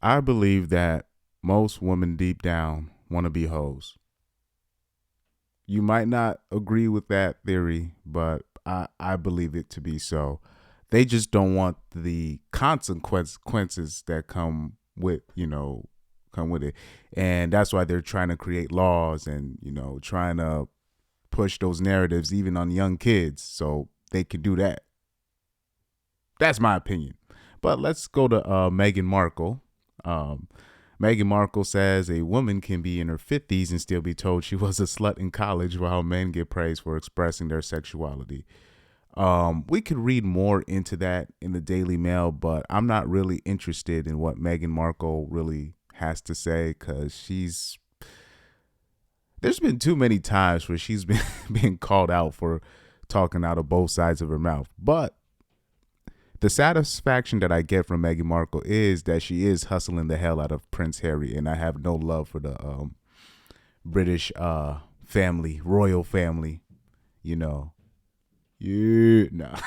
I believe that most women deep down want to be hoes. You might not agree with that theory, but I believe it to be so. They just don't want the consequences that come with it. And that's why they're trying to create laws and, trying to push those narratives even on young kids so they can do that. That's my opinion. But let's go to Meghan Markle. Um, Meghan Markle says a woman can be in her 50s and still be told she was a slut in college, while men get praised for expressing their sexuality. We could read more into that in the Daily Mail, but I'm not really interested in what Meghan Markle really has to say because there's been too many times where she's been being called out for talking out of both sides of her mouth. But the satisfaction that I get from Meghan Markle is that she is hustling the hell out of Prince Harry, and I have no love for the British family, royal family. You know, yeah, nah.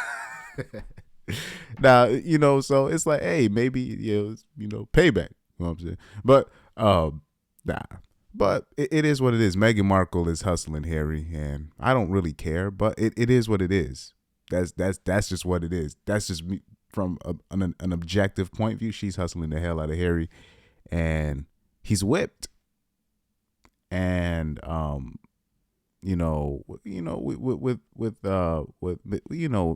Now, so it's like, hey, maybe payback. You know what I'm saying? But nah. But it is what it is. Meghan Markle is hustling Harry, and I don't really care. But it is what it is. That's just what it is. That's just me from an objective point of view. She's hustling the hell out of Harry, and he's whipped. And with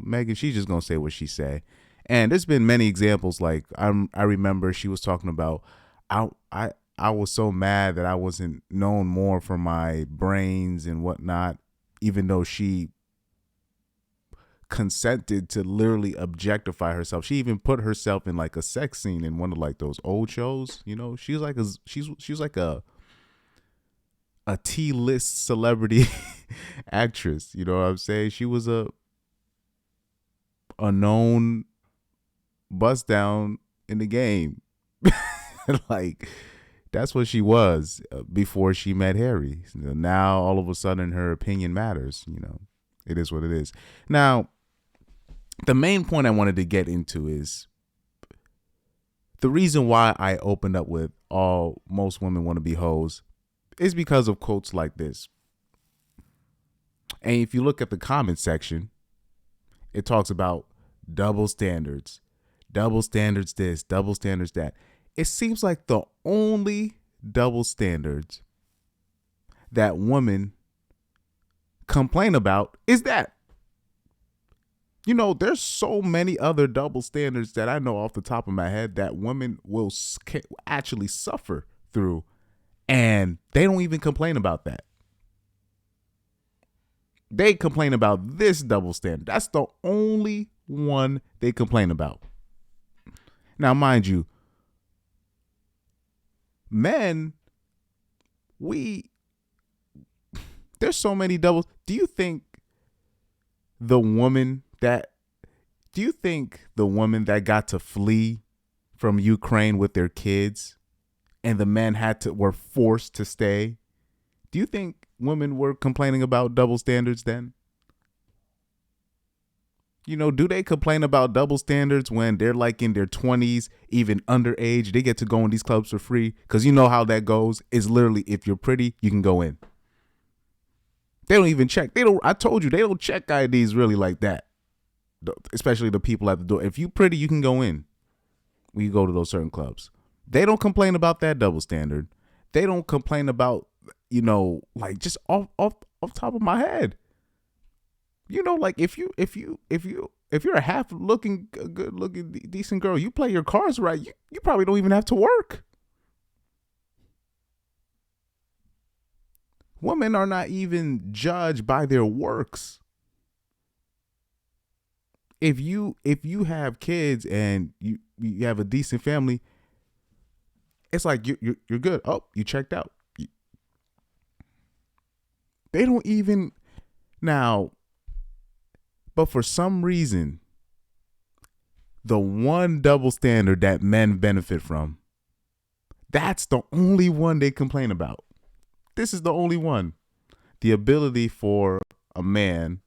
Megan, she's just gonna say what she say. And there's been many examples. Like I remember she was talking about, I I I was so mad that I wasn't known more for my brains and whatnot, even though she consented to literally objectify herself. She even put herself in like a sex scene in one of like those old shows. She's like a T-list celebrity actress. You know what I'm saying? She was a known bust down in the game. Like that's what she was before she met Harry. Now all of a sudden her opinion matters. It is what it is. Now the main point I wanted to get into is the reason why I opened up with all most women want to be hoes is because of quotes like this. And if you look at the comment section, it talks about double standards this, double standards that. It seems like the only double standards that women complain about is that. There's so many other double standards that I know off the top of my head that women will actually suffer through, and they don't even complain about that. They complain about this double standard. That's the only one they complain about. Now, mind you, men, there's so many doubles. The woman do you think the woman that got to flee from Ukraine with their kids and the men were forced to stay? Do you think women were complaining about double standards then? Do they complain about double standards when they're like in their 20s, even underage? They get to go in these clubs for free because you know how that goes. It's literally, if you're pretty, you can go in. They don't even check. I told you, they don't check IDs really like that. Especially the people at the door. If you pretty, you can go in when you go to those certain clubs. They don't complain about that double standard. They don't complain about, like just off top of my head. Like if you're a half looking good looking decent girl, you play your cards right, you probably don't even have to work. Women are not even judged by their works. If you have kids and you have a decent family, it's like you're good. Oh, you checked out. They don't even now. But for some reason, the one double standard that men benefit from, that's the only one they complain about. This is the only one. The ability for a man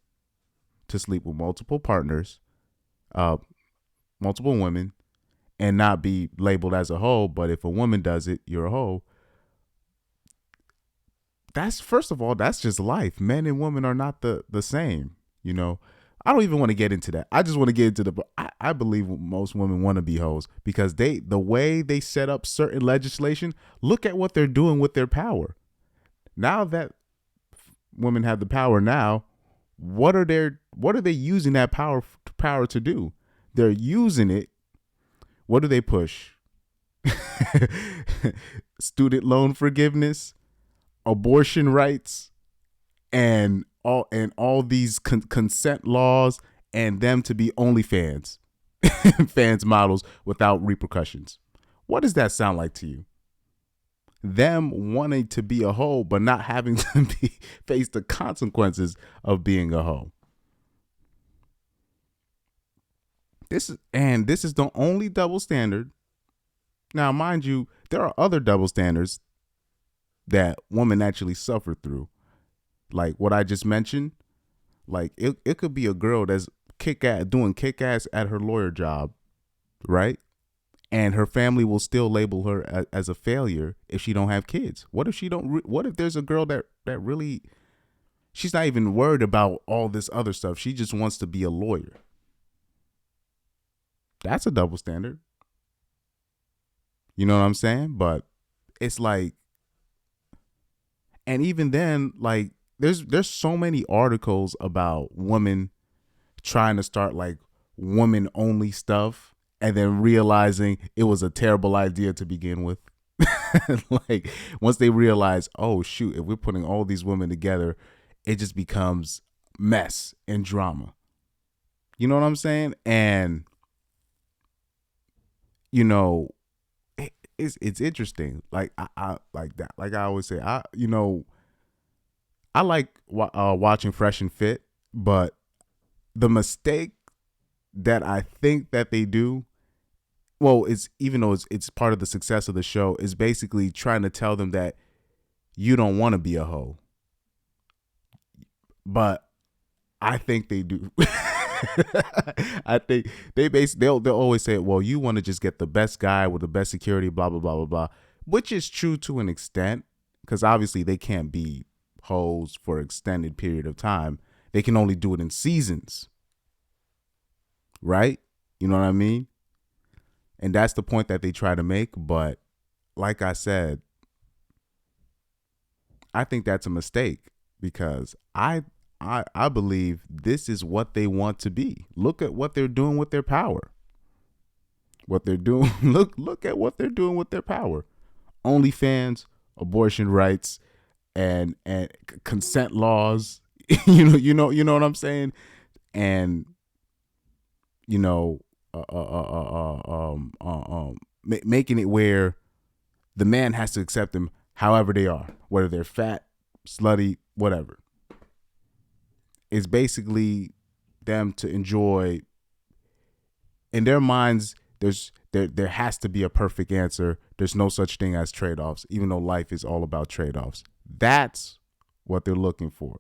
to sleep with multiple partners, multiple women, and not be labeled as a hoe. But if a woman does it, you're a hoe. That's, first of all, that's just life. Men and women are not the same. You know, I don't even want to get into that. I just want to get into I believe most women want to be hoes because the way they set up certain legislation, look at what they're doing with their power. Now that women have the power now, what are they using that power to do? They're using it. What do they push? Student loan forgiveness, abortion rights, and all these consent laws, and them to be OnlyFans fans models without repercussions. What does that sound like to you? Them wanting to be a hoe, but not having to face the consequences of being a hoe. This is the only double standard. Now, mind you, there are other double standards that women actually suffer through. Like what I just mentioned, like it could be a girl that's doing kick ass at her lawyer job, right? And her family will still label her as a failure if she don't have kids. What if she don't? What if there's a girl that really, she's not even worried about all this other stuff. She just wants to be a lawyer. That's a double standard. You know what I'm saying? But it's like, and even then, like there's so many articles about women trying to start like woman only stuff and then realizing it was a terrible idea to begin with. Like once they realize, oh shoot, if we're putting all these women together, it just becomes mess and drama. You know what I'm saying? And you know, it's interesting. Like I like that. Like I always say, I like watching Fresh and Fit, but the mistake that I think that they do, well, it's, even though it's part of the success of the show, is basically trying to tell them that you don't want to be a hoe. But I think they do. I think they'll always say, well, you want to just get the best guy with the best security, blah blah blah blah blah, which is true to an extent, because obviously they can't be hoes for an extended period of time. They can only do it in seasons, right? You know what I mean? And that's the point that they try to make. But like I said, I think that's a mistake, because I believe this is what they want to be. Look at what they're doing with their power. What they're doing, look at what they're doing with their power. OnlyFans, abortion rights, and consent laws. you know what I'm saying? And you know, making it where the man has to accept them however they are, whether they're fat, slutty, whatever. It's basically them to enjoy. In their minds, there has to be a perfect answer. There's no such thing as trade-offs, even though life is all about trade-offs. That's what they're looking for.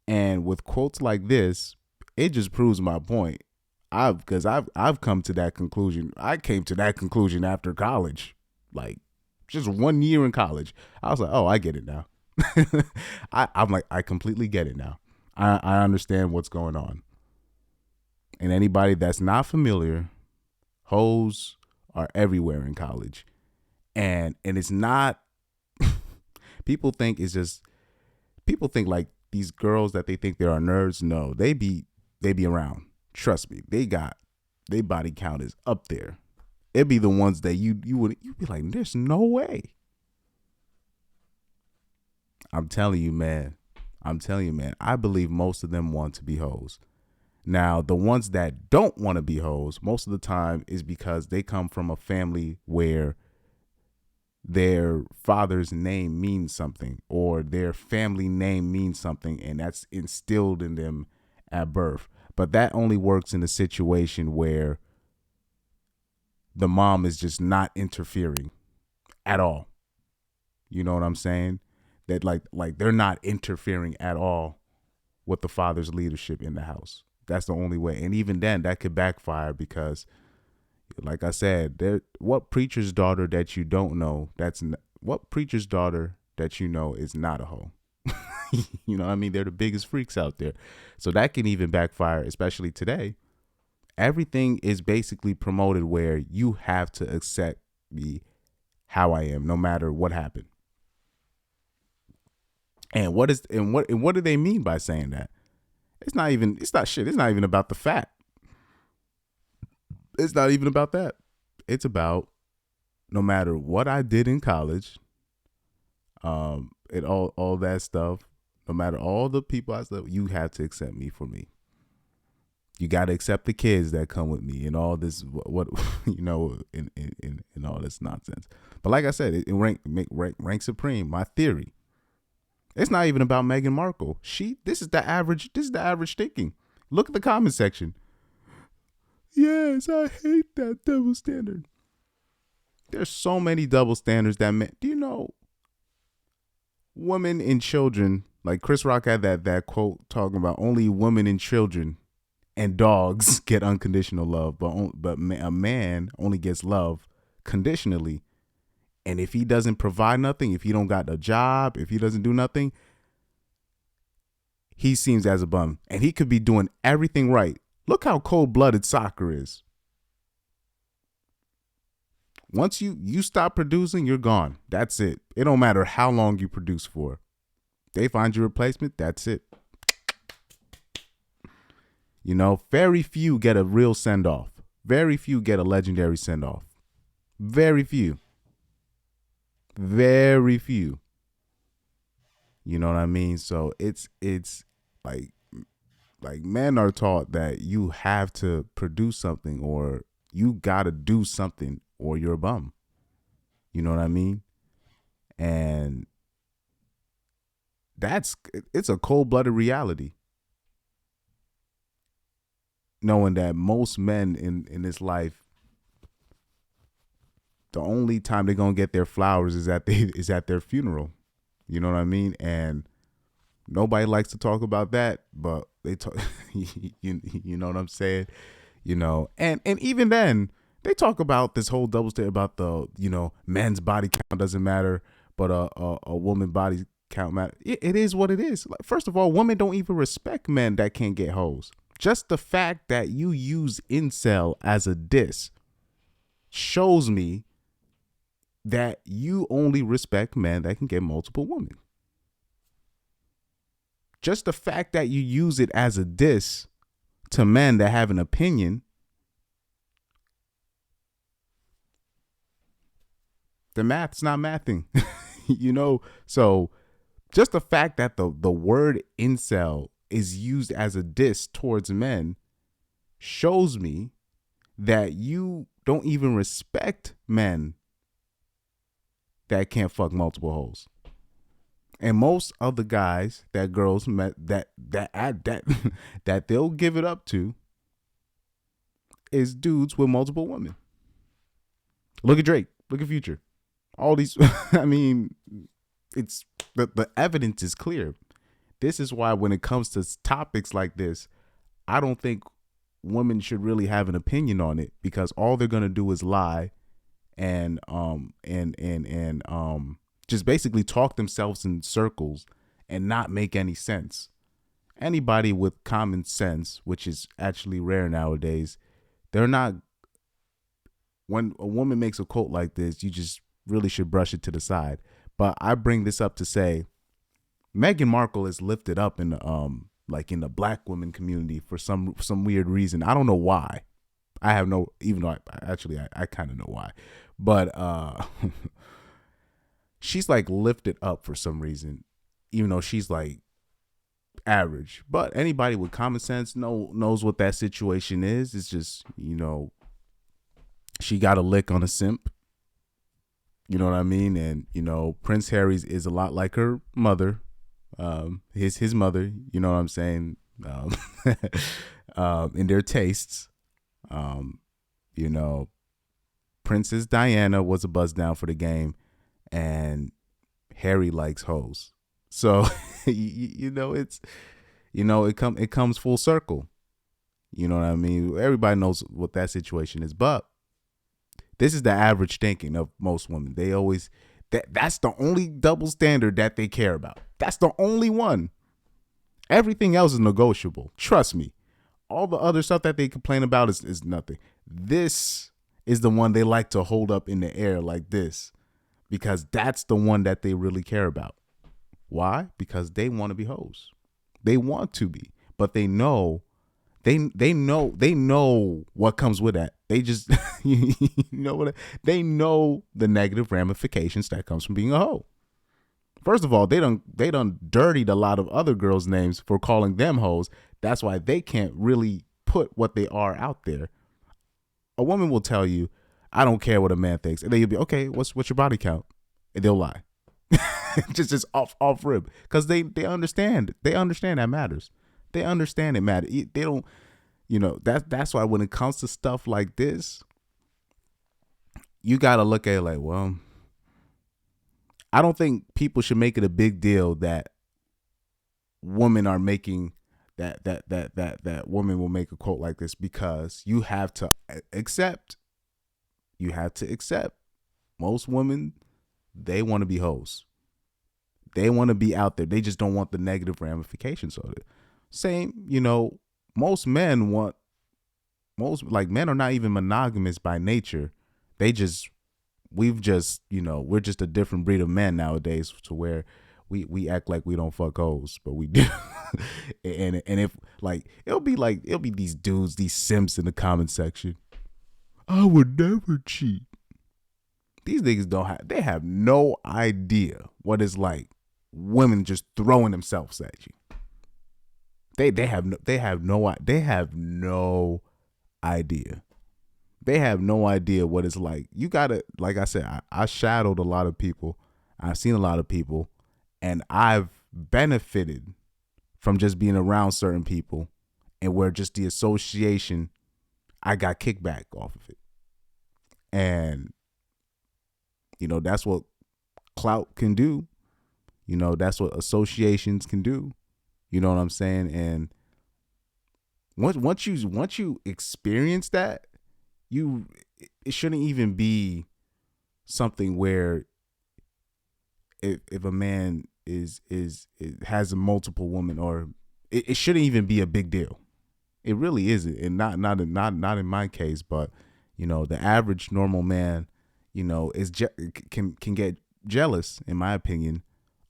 And with quotes like this, it just proves my point. Because I've come to that conclusion. I came to that conclusion after college, like just 1 year in college. I was like, oh, I get it now. I'm like, I completely get it now. I understand what's going on. And anybody that's not familiar, hoes are everywhere in college. And it's not, people think like these girls that they think they are nerds. No, they be around. Trust me, they body count is up there. It'd be the ones that you'd be like, there's no way. I'm telling you, man. I believe most of them want to be hoes. Now, the ones that don't want to be hoes, most of the time is because they come from a family where their father's name means something, or their family name means something, and that's instilled in them at birth. But that only works in a situation where the mom is just not interfering at all. You know what I'm saying? That like they're not interfering at all with the father's leadership in the house. That's the only way. And even then, that could backfire, because like I said, what preacher's daughter that you don't know, what preacher's daughter that you know is not a hoe. You know what I mean? They're the biggest freaks out there. So that can even backfire, especially today. Everything is basically promoted where you have to accept me how I am, no matter what happened. And what do they mean by saying that? It's not shit. It's not even about the fat. It's not even about that. It's about no matter what I did in college, and all that stuff, no matter all the people I slept, you have to accept me for me. You got to accept the kids that come with me and all this, what you know, in all this nonsense. But like I said, it rank supreme. My theory. It's not even about Meghan Markle. This is the average thinking. Look at the comment section. Yes, I hate that double standard. There's so many double standards that do you know women and children, like Chris Rock had that quote talking about only women and children and dogs get unconditional love, but a man only gets love conditionally. And if he doesn't provide nothing, if he don't got a job, if he doesn't do nothing, he seems as a bum. And he could be doing everything right. Look how cold-blooded soccer is. Once you stop producing, you're gone. That's it. It don't matter how long you produce for. They find your replacement, that's it. You know, very few get a real send-off. Very few get a legendary send-off. Very few. Very few. You know what I mean? So it's like men are taught that you have to produce something or you got to do something or you're a bum. You know what I mean? And it's a cold-blooded reality. Knowing that most men in this life, the only time they're going to get their flowers is at their funeral. You know what I mean? And nobody likes to talk about that, but they talk, you know what I'm saying? You know, and even then they talk about this whole double standard about the, you know, men's body count doesn't matter, but a woman body count matter. It is what it is. Like, first of all, women don't even respect men that can't get hoes. Just the fact that you use incel as a diss shows me that you only respect men that can get multiple women. Just the fact that you use it as a diss to men that have an opinion, the math's not mathing. You know, so just the fact that the word incel is used as a diss towards men shows me that you don't even respect men that can't fuck multiple hoes. And most of the guys that girls met that they'll give it up to is dudes with multiple women. Look at Drake. Look at Future. All these, I mean, it's the evidence is clear. This is why when it comes to topics like this, I don't think women should really have an opinion on it, because all they're gonna do is lie and just basically talk themselves in circles and not make any sense. Anybody with common sense, which is actually rare nowadays, they're not. When a woman makes a quote like this, you just really should brush it to the side. But I bring this up to say, Meghan Markle is lifted up in the like in the black women community for some weird reason. I don't know why. I have no, even though I kind of know why, but she's like lifted up for some reason, even though she's like average. But anybody with common sense knows what that situation is. It's just, you know, she got a lick on a simp. You know what I mean? And, you know, Prince Harry's is a lot like her mother. His mother, you know what I'm saying? In their tastes. You know, Princess Diana was a buzz down for the game, and Harry likes hoes. So you know, it's, you know, it comes full circle. You know what I mean? Everybody knows what that situation is. But This is the average thinking of most women. They always that's the only double standard that they care about. That's the only one. Everything else is negotiable. Trust me. All the other stuff that they complain about is nothing. This is the one they like to hold up in the air like this, because that's the one that they really care about. Why? Because they want to be hoes. They want to be, but they know what comes with that. They just you know what they know, the negative ramifications that comes from being a hoe. First of all, they done dirtied a lot of other girls' names for calling them hoes. That's why they can't really put what they are out there. A woman will tell you, I don't care what a man thinks. And then you'll be, okay, what's your body count? And they'll lie. just off rib. Because they understand. They understand that matters. They understand it matters. They don't, that's why when it comes to stuff like this, you got to look at it like, well, I don't think people should make it a big deal that women are making that woman will make a quote like this, because you have to accept most women, they want to be hoes. They want to be out there. They just don't want the negative ramifications of it. Same, most men men are not even monogamous by nature. We're just a different breed of men nowadays, to where we act like we don't fuck hoes, but we do. and if it'll be these dudes, these simps in the comment section. I would never cheat. These niggas they have no idea what it's like. Women just throwing themselves at you. They have no idea. They have no idea what it's like. You gotta, like I said, I shadowed a lot of people. I've seen a lot of people, and I've benefited from just being around certain people, and where just the association, I got kickback off of it. And, that's what clout can do. That's what associations can do. You know what I'm saying? And once you experience that, it shouldn't even be something where if a man has a multiple woman, or it shouldn't even be a big deal. It really isn't, and not in my case. But the average normal man, can get jealous, in my opinion,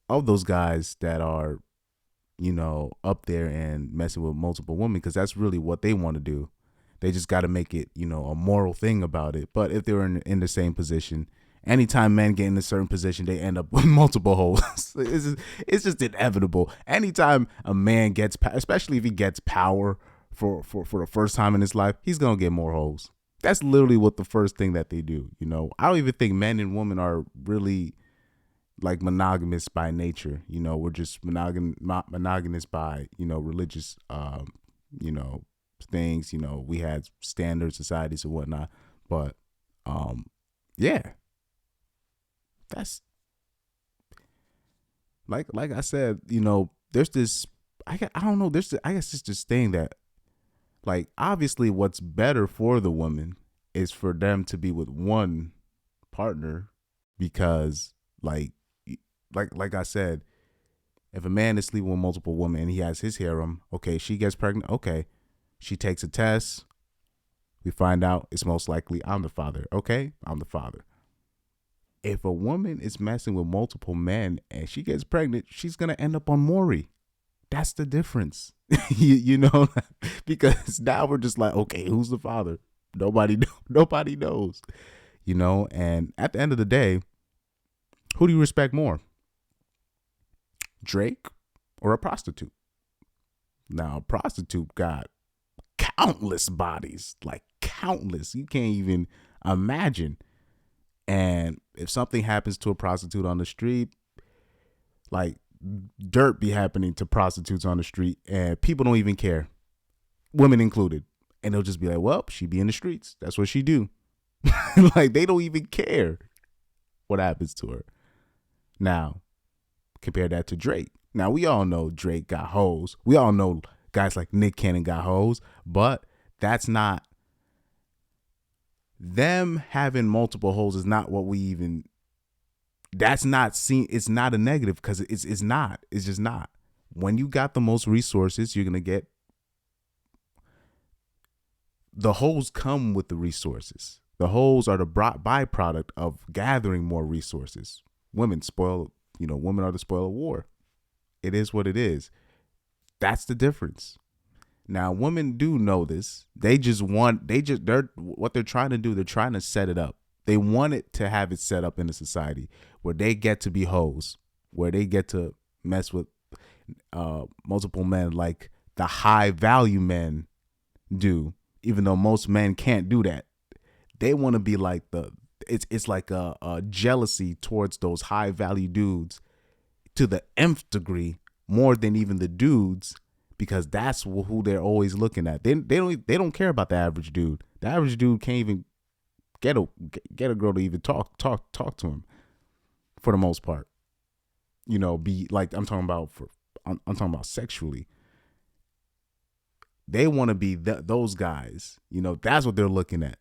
of those guys that are up there and messing with multiple women, because that's really what they want to do. They just got to make it, a moral thing about it. But if they're in the same position, anytime men get in a certain position, they end up with multiple hoes. It's just inevitable. Anytime a man gets, especially if he gets power for the first time in his life, he's going to get more hoes. That's literally what the first thing that they do. I don't even think men and women are really monogamous by nature. We're just monogamous by, religious, things. We had standard societies and whatnot. But, yeah, that's like I said, there's this, I don't know. I guess it's this thing that, obviously what's better for the woman is for them to be with one partner, because like I said, if a man is sleeping with multiple women and he has his harem, okay, she gets pregnant, okay, she takes a test, we find out it's most likely I'm the father, okay, I'm the father. If a woman is messing with multiple men and she gets pregnant, she's going to end up on Maury. That's the difference. Because now we're just like, okay, who's the father? Nobody knows, and at the end of the day, who do you respect more? Drake or a prostitute? Now, a prostitute got countless bodies, countless. You can't even imagine. And if something happens to a prostitute on the street, dirt be happening to prostitutes on the street, and people don't even care, women included. And they'll just be like, well, she be in the streets. That's what she do. They don't even care what happens to her. Now, compare that to Drake. Now, we all know Drake got hoes. We all know guys like Nick Cannon got hoes, but that's not them having multiple holes is not what we even. That's not seen. It's not a negative because it's not. It's just not. When you got the most resources, you're gonna get. The holes come with the resources. The holes are the byproduct of gathering more resources. Women spoil. Women are the spoil of war. It is what it is. That's the difference. Now, women do know this. They're what they're trying to do. They're trying to set it up. They want it to have it set up in a society where they get to be hoes, where they get to mess with multiple men like the high value men do, even though most men can't do that. They want to be like it's like a jealousy towards those high value dudes to the nth degree, more than even the dudes, because that's who they're always looking at. They don't care about the average dude. The average dude can't even get a girl to even talk to him for the most part. Be like I'm talking about sexually. They want to be those guys. That's what they're looking at.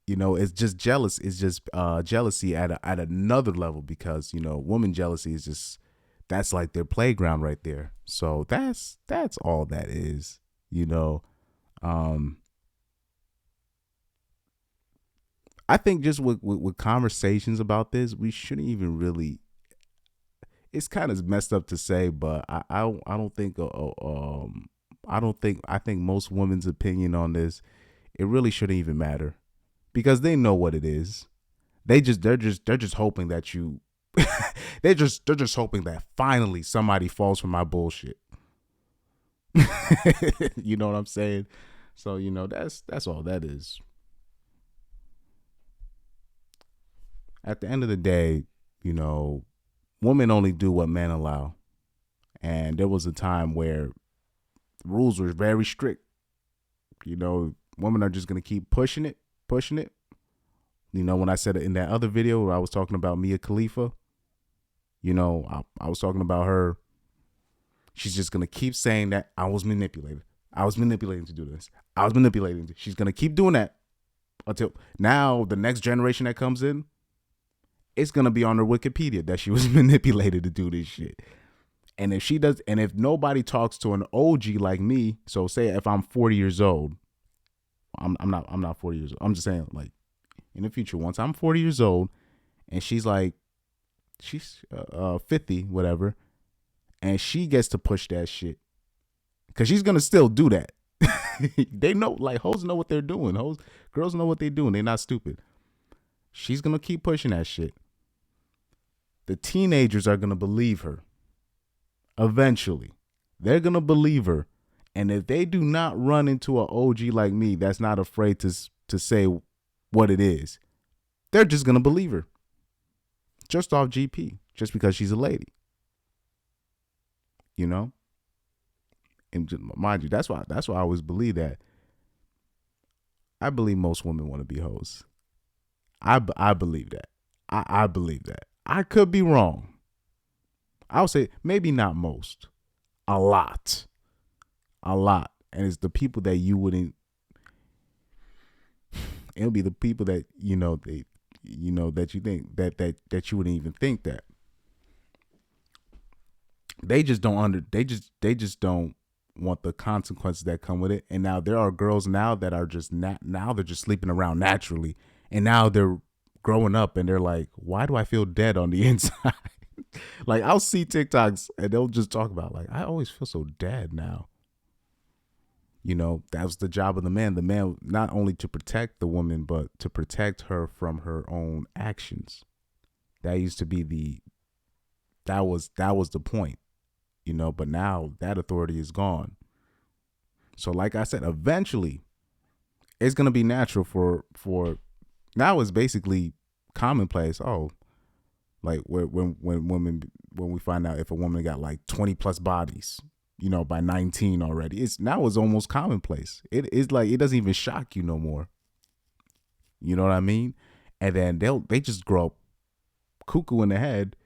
It's just jealous. It's just jealousy at another level, because woman jealousy is just, that's like their playground right there. So that's all that is. I think just with conversations about this, we shouldn't even really. It's kind of messed up to say, but I don't think I think most women's opinion on this, it really shouldn't even matter, because they know what it is. They're just hoping that you they're just hoping that finally somebody falls for my bullshit. You know what I'm saying? So that's all that is. At the end of the day, women only do what men allow. And there was a time where rules were very strict. Women are just going to keep pushing it. When I said it in that other video where I was talking about Mia Khalifa, I was talking about her. She's just going to keep saying that I was manipulated. I was manipulating to do this. I was manipulating. She's going to keep doing that until now the next generation that comes in, it's going to be on her Wikipedia that she was manipulated to do this shit. And if she does, and if nobody talks to an OG like me, so say if I'm 40 years old, I'm not 40 years old. I'm just saying, like, in the future, once I'm 40 years old and she's 50, whatever, and she gets to push that shit, because she's going to still do that. They know, like, hoes know what they're doing. Girls know what they're doing. They're not stupid. She's going to keep pushing that shit. The teenagers are going to believe her. Eventually, they're going to believe her. And if they do not run into an OG like me that's not afraid to say what it is, they're just going to believe her. Just off GP. Just because she's a lady. And just, mind you, that's why I always believe that. I believe most women want to be hoes. I believe that. I believe that. I could be wrong. I would say maybe not most. A lot. And it's the people that you wouldn't. It'll be the people that that you think that you wouldn't even think that. They just don't they just don't want the consequences that come with it. And now there are girls now that are just now they're just sleeping around naturally, and now they're growing up and they're like, why do I feel dead on the inside? Like, I'll see TikToks and they'll just talk about, like, I always feel so dead now. That was the job of the man. The man, not only to protect the woman, but to protect her from her own actions. That used to be that was the point, but now that authority is gone. So like I said, eventually it's going to be natural for now it's basically commonplace. Oh, like when we find out if a woman got like 20 plus bodies, by 19 already, it's almost commonplace. It is like, it doesn't even shock you no more. You know what I mean? And then they just grow up cuckoo in the head.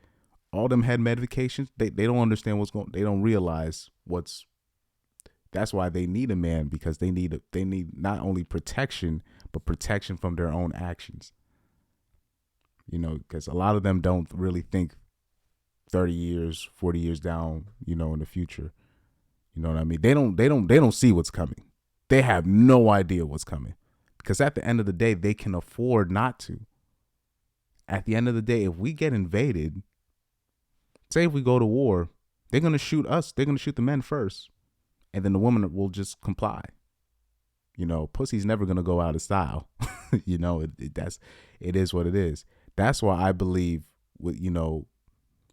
All them head medications, they don't understand they don't realize that's why they need a man, because they need not only protection, but protection from their own actions. You know, because a lot of them don't really think 30 years, 40 years down, you know, in the future. You know what I mean? They don't see what's coming. They have no idea what's coming. Because at the end of the day, they can afford not to. At the end of the day, if we get invaded, say if we go to war, they're going to shoot us. They're going to shoot the men first. And then the woman will just comply. You know, pussy's never going to go out of style. You know, it is what it is. That's why I believe with, you know,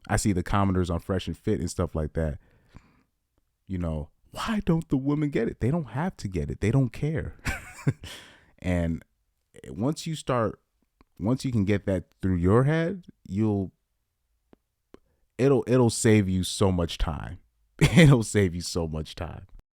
I see the commenters on Fresh and Fit and stuff like that. You know, why don't the women get it? They don't have to get it. They don't care. And once you can get that through your head, it'll save you so much time. It'll save you so much time.